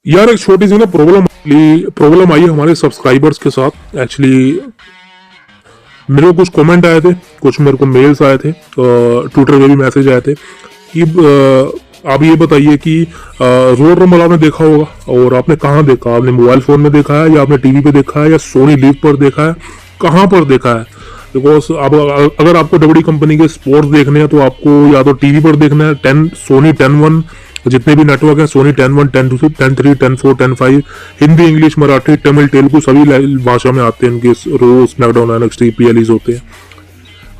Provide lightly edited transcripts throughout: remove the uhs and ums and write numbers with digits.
यार एक छोटी सी ना प्रॉब्लम आई है हमारे सब्सक्राइबर्स के साथ। एक्चुअली मेरे को कुछ कमेंट आए थे, कुछ मेरे को मेल्स आए थे, ट्विटर पे भी मैसेज आए थे कि आप ये बताइए कि रोयल रंबल आपने देखा होगा, और आपने कहाँ देखा? आपने मोबाइल फोन में देखा है, या आपने टीवी पे देखा है, या सोनी लीव पर देखा है? कहाँ पर देखा है? बिकॉज अब अगर आपको डब्ल्यू कंपनी के स्पोर्ट्स देखने हैं तो आपको या तो टीवी पर देखना है, सोनी 10-1, जितने भी नेटवर्क हैं, सोनी 10-1, 10-2, 10-3, 10-4, 10-5, हिंदी, इंग्लिश, मराठी, तमिल, तेलुगु सभी भाषा में आते हैं इनके रो, स्मैकडाउन, एनएक्सटी, पीएलईज होते हैं।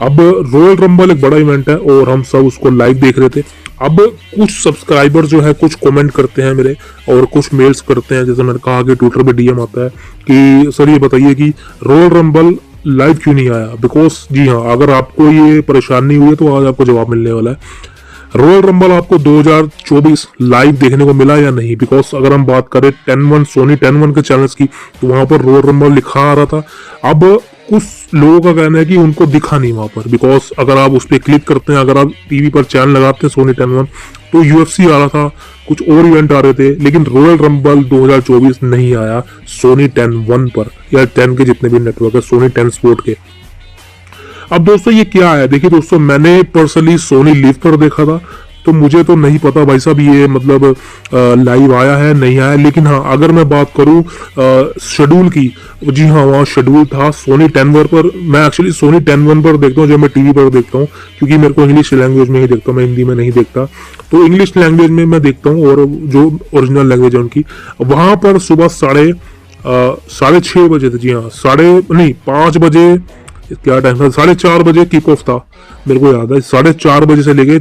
अब रॉयल रंबल एक बड़ा इवेंट है और हम सब उसको लाइव देख रहे थे। अब कुछ सब्सक्राइबर जो है कुछ कमेंट करते हैं मेरे, और कुछ मेल्स करते हैं, जैसे मैंने कहा कि ट्विटर पे डीएम आता है कि सर ये बताइए कि रॉयल रंबल लाइव क्यों नहीं आया। बिकॉज जी हाँ, अगर आपको ये परेशानी हुई है तो आज आपको जवाब मिलने वाला है। रॉयल रंबल आपको 2024 लाइव देखने को मिला या नहीं? बिकॉज अगर हम बात करें 10-1 सोनी 10-1 के चैनल्स की, तो वहां पर रॉयल रंबल लिखा आ रहा था। अब कुछ लोगों का कहना है कि उनको दिखा नहीं वहां पर, बिकॉज अगर आप उस पर क्लिक करते हैं, अगर आप टीवी पर चैनल लगाते हैं सोनी 10-1, तो यूएफसी आ रहा था, कुछ और इवेंट आ रहे थे, लेकिन रॉयल रंबल 2024 नहीं आया सोनी 10-1 पर, या 10 के जितने भी नेटवर्क है सोनी 10 स्पोर्ट के। अब दोस्तों ये क्या है? देखिए दोस्तों, मैंने पर्सनली सोनी लीव पर देखा था, तो मुझे तो नहीं पता भाई साहब ये मतलब लाइव आया है नहीं आया। लेकिन हाँ, अगर मैं बात करूं शेड्यूल की, जी हाँ, वहाँ शेड्यूल था सोनी 10-1 पर। मैं एक्चुअली सोनी 10-1 पर देखता हूँ, जब मैं टीवी पर देखता हूँ, क्योंकि मेरे को इंग्लिश लैंग्वेज में ही देखता हूँ, मैं हिंदी में नहीं देखता। तो इंग्लिश लैंग्वेज में मैं देखता हूँ, और जो ओरिजिनल लैंग्वेज है उनकी, वहां पर सुबह 6:30 बजे थे। जी हाँ, 5 बजे, क्या टाइम था, 4:30 बजे किक ऑफ था, मेरे को याद है। 4:30 बजे से लेके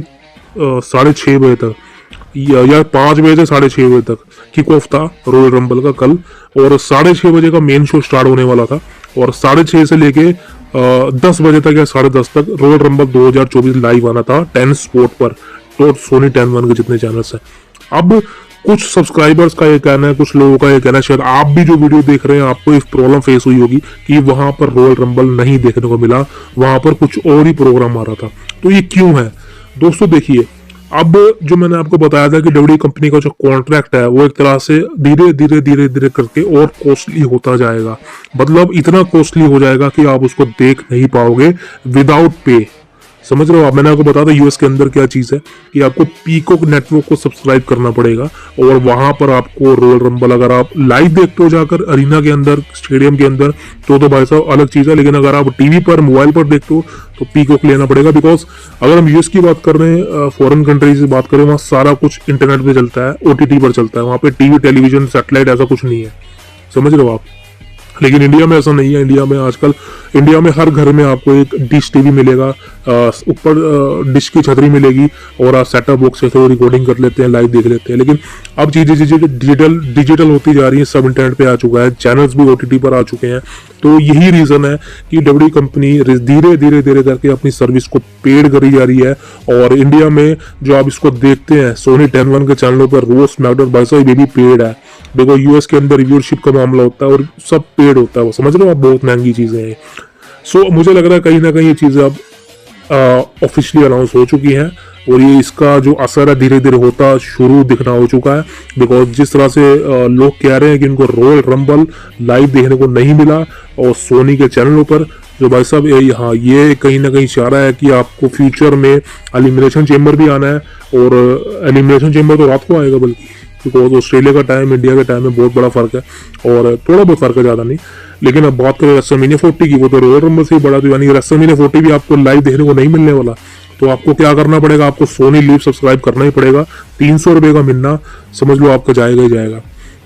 6:30 बजे तक, या 5 बजे से 6:30 बजे तक किक ऑफ था रॉयल रंबल का कल, और 6:30 बजे का मेन शो स्टार्ट होने वाला था, और 6:30 से लेके 10 बजे तक या 10:30 तक रॉयल रंबल 2024 लाइव आना था 10 स्पोर्ट पर, तो सोनी 10-1 के जितने चैनल्स हैं। अब कुछ सब्सक्राइबर्स का ये कहना है, कुछ लोगों का ये कहना है, शायद आप भी जो वीडियो देख रहे हैं आपको एक प्रॉब्लम फेस हुई होगी कि वहां पर रॉयल रंबल नहीं देखने को मिला, वहां पर कुछ और ही प्रोग्राम आ रहा था। तो ये क्यों है दोस्तों? देखिए, अब जो मैंने आपको बताया था कि डब्ल्यू कंपनी का जो कॉन्ट्रैक्ट है वो एक तरह से धीरे धीरे धीरे धीरे करके और कॉस्टली होता जाएगा। मतलब इतना कॉस्टली हो जाएगा कि आप उसको देख नहीं पाओगे विदाउट पे। समझ रहे हो आप? मैंने आपको बताया था यूएस के अंदर क्या चीज है कि आपको पीकॉक नेटवर्क को सब्सक्राइब करना पड़ेगा, और वहां पर आपको रॉयल रंबल अगर आप लाइव देखते हो जाकर अरीना के अंदर, स्टेडियम के अंदर, तो भाई साहब अलग चीज है। लेकिन अगर आप टीवी पर, मोबाइल पर देखते हो तो पीकॉक लेना पड़ेगा। बिकॉज अगर हम यूएस की बात कर रहे हैं, फॉरेन कंट्रीज की बात करें, वहाँ सारा कुछ इंटरनेट पे चलता है, ओटीटी पर चलता है, वहाँ पे टीवी, टेलीविजन, सैटेलाइट ऐसा कुछ नहीं है। समझ रहे हो आप? लेकिन इंडिया में ऐसा नहीं है। इंडिया में आजकल, इंडिया में हर घर में आपको एक डिश टीवी मिलेगा, ऊपर डिश की छतरी मिलेगी, और आप सेटअप बॉक्स से तो रिकॉर्डिंग कर लेते हैं, लाइव देख लेते हैं। लेकिन अब चीजें डिजिटल होती जा रही है, सब इंटरनेट पे आ चुका है, चैनल्स भी ओटीटी पर आ चुके हैं। तो यही रीजन है कि डब्ल्यू कंपनी धीरे धीरे धीरे करके अपनी सर्विस को पेड करी जा रही है। और इंडिया में जो आप इसको देखते हैं सोनी 10-1 के चैनलों पर, रोज स्मैकडाउन, भाई साहब ये भी पेड है। देखो, यूएस के अंदर व्यूअरशिप का मामला होता है और सब पेड होता है, वो समझ रहे हो आप? बहुत महंगी चीजें हैं। सो मुझे लग रहा है कहीं ना कहीं ये चीजें अब ऑफिशियली अनाउंस हो चुकी हैं, और ये इसका जो असर है धीरे धीरे होता शुरू दिखना हो चुका है। बिकॉज जिस तरह से लोग कह रहे हैं कि इनको रॉयल रंबल लाइव देखने को नहीं मिला और सोनी के चैनलों पर, जो भाई साहब हाँ, ये कहीं ना कहीं इशारा है कि आपको फ्यूचर में एलिमिनेशन चेंबर भी आना है, और एलिमिनेशन चेंबर तो रात को आएगा, बल्कि बिकॉज ऑस्ट्रेलिया का टाइम इंडिया के टाइम में बहुत बड़ा फर्क है, और थोड़ा बहुत फर्क है, ज़्यादा नहीं। लेकिन अब बात करें रेसलमेनिया 40 की, वो तो रॉयल रंबल से ही बड़ा, तो यानी रेसलमेनिया 40 भी आपको लाइव देखने को नहीं मिलने वाला। तो आपको क्या करना पड़ेगा? आपको सोनी लीव सब्सक्राइब करना ही पड़ेगा। 300 रुपये का महीना, समझ लो आपका जाएगा ही जाएगा।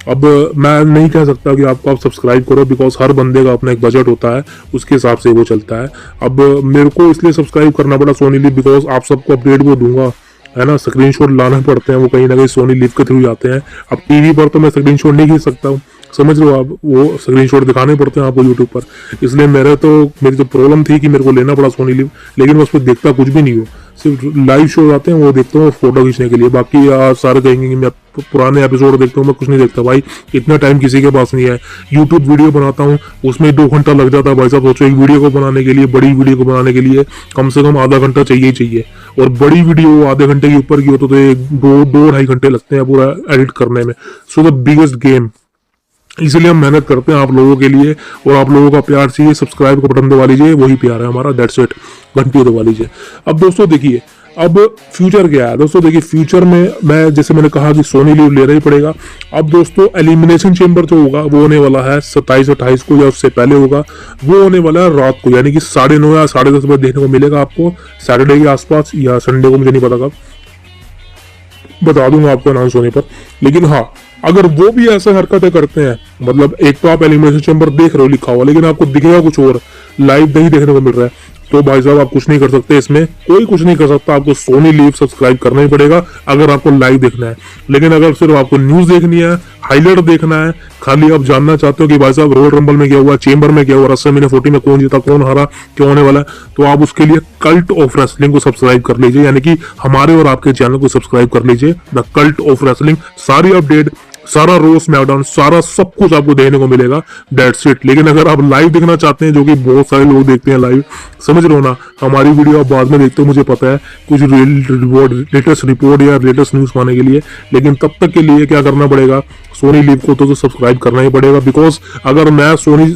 अब मैं नहीं कह सकता कि आपको आप सब्सक्राइब करो, बिकॉज हर बंदे का अपना एक बजट होता है, उसके हिसाब से वो चलता है। अब मेरे को इसलिए सब्सक्राइब करना पड़ा सोनी लीव, बिकॉज आप सबको अपडेट वो दूंगा, है ना। स्क्रीनशॉट लाना पड़ते हैं, वो कहीं ना कहीं सोनी लीव के थ्रू जाते हैं। अब टीवी पर तो मैं स्क्रीनशॉट नहीं खींच सकता हूँ, समझ लो आप, वो स्क्रीनशॉट दिखाने पड़ते हैं आपको यूट्यूब पर। इसलिए मेरी तो प्रॉब्लम थी कि मेरे को लेना पड़ा सोनी लीव, लेकिन मैं उस पर देखता कुछ भी नहीं हूँ। सिर्फ लाइव शो आते हैं वो देखता हूँ फोटो खींचने के लिए। बाकी सारे कहेंगे कि मैं पुराने एपिसोड देखता हूँ, मैं कुछ नहीं देखता भाई, इतना टाइम किसी के पास नहीं है। यूट्यूब वीडियो बनाता हूँ उसमें 2 घंटा लग जाता है भाई साहब। सोचो एक वीडियो को बनाने के लिए, बड़ी वीडियो को बनाने के लिए कम से कम आधा घंटा चाहिए ही चाहिए, और बड़ी वीडियो आधे घंटे के ऊपर की हो तो 2-2.5 घंटे लगते हैं पूरा एडिट करने में। सो द बिगेस्ट गेम, इसलिए हम मेहनत करते हैं आप लोगों के लिए, और आप लोगों का प्यार चाहिए। सब्सक्राइब का बटन दबा लीजिए, वही प्यार है हमारा, दैट्स इट। घंटी दबा लीजिए। अब दोस्तों देखिए, अब फ्यूचर क्या है दोस्तों, देखिए फ्यूचर में मैं जैसे मैंने कहा कि सोनी लीव लेना ही पड़ेगा। अब दोस्तों एलिमिनेशन चेंबर जो होगा वो होने वाला है 27-28 को, या उससे पहले होगा। वो होने वाला है रात को, यानी कि 9:30 या 10:30 बजे देखने को मिलेगा आपको, सैटरडे के आसपास या संडे को, मुझे नहीं पता कब, बता दूंगा आपको अनाउंस होने पर। लेकिन हाँ, अगर वो भी ऐसे हरकतें करते हैं, मतलब एक तो आप एलिमिनेशन चैम्बर देख रहे हो लिखा हुआ, लेकिन आपको दिखेगा कुछ और, लाइव नहीं देखने को मिल रहा है, तो भाई साहब आप कुछ नहीं कर सकते, इसमें कोई कुछ नहीं कर सकता। आपको सोनी लीव सब्सक्राइब करना ही पड़ेगा अगर आपको लाइव देखना है। लेकिन अगर सिर्फ आपको न्यूज देखनी है, हाईलाइट देखना है, खाली आप जानना चाहते हो कि भाई साहब रॉयल रंबल में क्या हुआ, चेंबर में क्या हुआ, रेसलमेनिया 40 में कौन जीता, कौन हारा, क्या होने वाला है, तो आप उसके लिए कल्ट ऑफ रेसलिंग को सब्सक्राइब कर लीजिए, यानी कि हमारे और आपके चैनल को सब्सक्राइब कर लीजिए, द कल्ट ऑफ रेसलिंग। सारी अपडेट, सारा रो स्मैकडाउन, सारा सब कुछ आपको देखने को मिलेगा, दैट्स इट। लेकिन अगर आप लाइव देखना चाहते हैं, जो कि बहुत सारे लोग देखते हैं लाइव, समझ रहे हो ना, हमारी वीडियो आप बाद में देखते हो मुझे पता है, कुछ लेटेस्ट रिपोर्ट या लेटेस्ट न्यूज पाने के लिए, लेकिन तब तक के लिए क्या करना पड़ेगा, सोनी लीव को तो सब्सक्राइब करना ही पड़ेगा। बिकॉज अगर मैं सोनी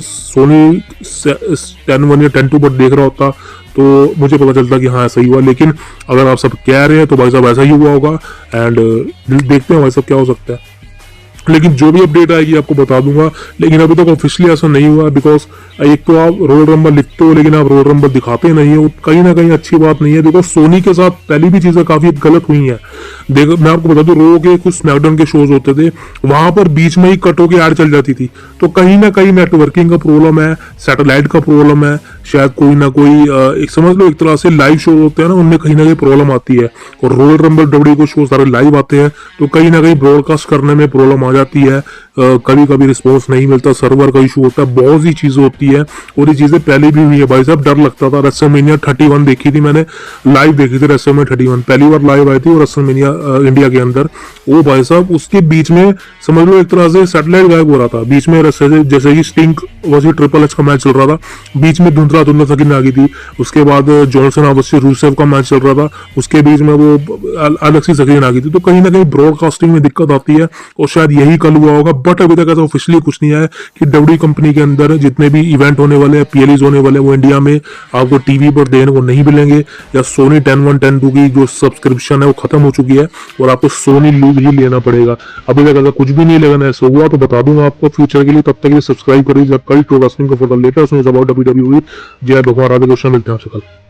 10-1 या 10-2 पर देख रहा होता तो मुझे पता चलता कि हाँ सही हुआ, लेकिन अगर आप सब कह रहे हैं तो भाई साहब ऐसा ही हुआ होगा। एंड देखते हैं भाई साहब क्या हो सकता है, लेकिन जो भी अपडेट आएगी आपको बता दूंगा। लेकिन अभी तक ऑफिशियली ऐसा नहीं हुआ, बिकॉज एक तो आप रॉयल रंबल लिखते हो लेकिन आप रॉयल रंबल दिखाते नहीं हो, कहीं ना कहीं अच्छी बात नहीं है। बिकॉज सोनी के साथ पहले भी चीजें काफी गलत हुई हैं। देखो मैं आपको बता दूं, रो के कुछ स्मैकडाउन के शोज होते थे, वहां पर बीच में ही कट होके ऐड चल जाती थी, तो कहीं ना कहीं नेटवर्किंग का प्रॉब्लम है, सैटेलाइट का प्रॉब्लम है, शायद कोई ना कोई एक समझ लो एक तरह से लाइव शो होते हैं ना, उनमें कहीं ना कहीं प्रॉब्लम आती है। और रॉयल रंबल डब्ल्यू को शो सारे लाइव आते हैं, तो कहीं ना कहीं ब्रॉडकास्ट करने में प्रॉब्लम आ जाती है, कभी कभी रिस्पॉन्स नहीं मिलता, सर्वर का इशू होता है, बहुत सी चीजें होती है। और ये चीजें पहले भी हुई है भाई साहब, डर लगता था। रेसलमेनिया 31 देखी थी मैंने, लाइव देखी थी रेसलमेनिया 31, पहली बार लाइव आई थी, और रेसलमेनिया इंडिया के अंदर, वो भाई साहब उसके बीच में समझ लो एक तरह से सैटेलाइट गायब हो रहा था बीच में, जैसे कि स्टिंग वर्सेस ट्रिपल एच का मैच चल रहा था, बीच में धुंधला सकिन आ गई थी, उसके बाद जॉनसन वर्सेस रूसेफ का मैच चल रहा था, उसके बीच में वो अलग सी सकिन आ गई थी, तो कहीं ना कहीं ब्रॉडकास्टिंग में दिक्कत आती है, और शायद यही कल हुआ होगा। बट अभी तक ऐसा ऑफिशियली कुछ नहीं आया कि डब्ल्यू कंपनी के अंदर जितने भी इवेंट होने वाले हैं, पीएलईज होने वाले हैं, वो इंडिया में आपको टीवी पर देखने को नहीं मिलेंगे, या सोनी 10-1, 10-2 की जो सब्सक्रिप्शन है वो खत्म हो चुकी है, और आपको सोनी लीव ही लेना पड़ेगा। अभी तक अगर कुछ भी नहीं लेना ऐसा हुआ तो बता दूंगा आपको फ्यूचर के लिए, तब तक के लिए सब्सक्राइब करिए कल्ट प्रो रेसलिंग का for the latest news about WWE। जय भगवान, राधे कृष्ण, मिलते हैं आपसे कल।